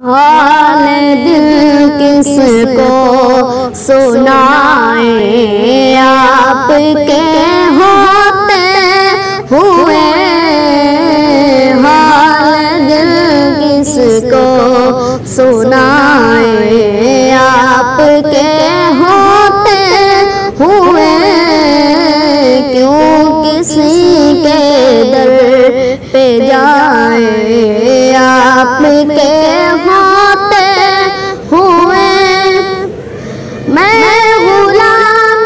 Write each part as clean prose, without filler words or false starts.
हाल दिल किसको सुनाए, आपके होते हुए। हाल दिल किसको सुनाए, आपके होते हुए। क्यों किसी के दर पे जाए, आपके होते हुए। मैं गुलाम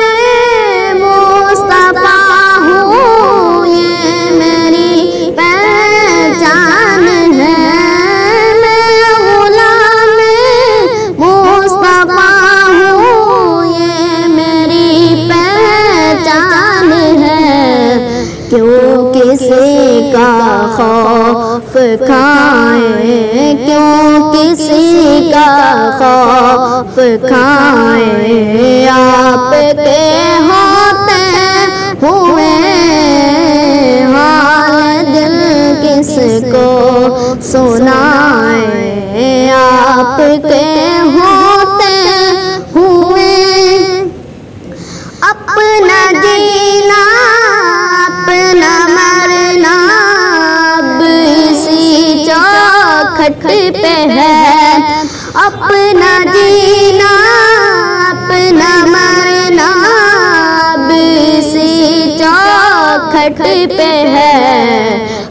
मुस्तफा हूँ, ये मेरी पहचान है। मैं गुलाम मुस्तफा हूँ, ये मेरी पहचान है। क्यों किसी का खौफ खाए, क्यों किसी का खौफ खाए, आपके होते हुए। हाल दिल किसको सुनाए, आपके होते हुए। अपना जीना अपना मरना अब इसी चौखट पे है। अपना जीना अपना मरना अब इसी चौखट पे है।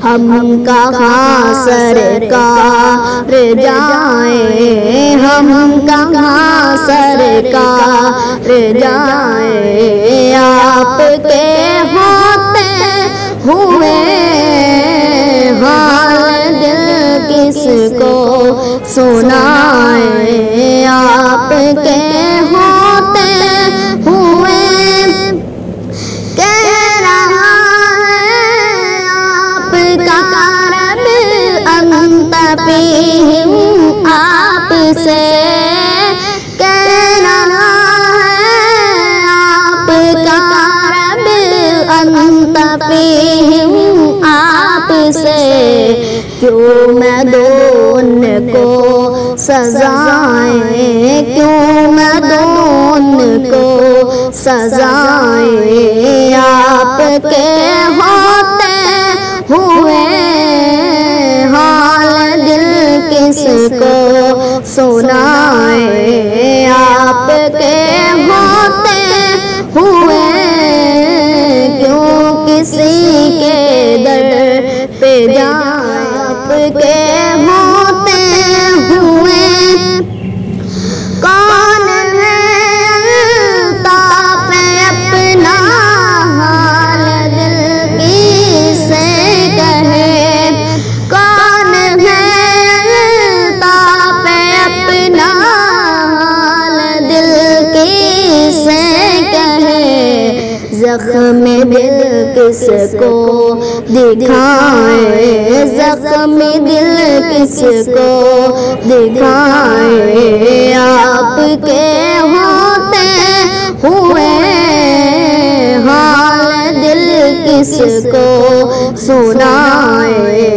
हम कहाँ सरकार जाए, हम कहाँ सरकार जाए, आपके होते हुए। हाल दिल किसको सुनाए, आपके होते हुए। कह रहा है आपका रब अंत फीहिम, आपसे कह रहा है आपका रब अंत फीहिम, आपसे। क्यों मैं दोन को सजाए, क्यों मैं दोन को सजाए, आपके होते हुए। हाल दिल किसको सुनाए, आपके होते हुए। क्यों किसी के दर पे जाए, आपके होते हुए। कौन है अल्ताफ अपना हाल दिल किसे कहे। कौन है अल्ताफ अपना हाल दिल किसे कहे। ज़ख्म दिल किसको दिखाए, ज़ख्म दिल किसको दिखाए, आपके होते हुए। हाल दिल किसको सुनाए,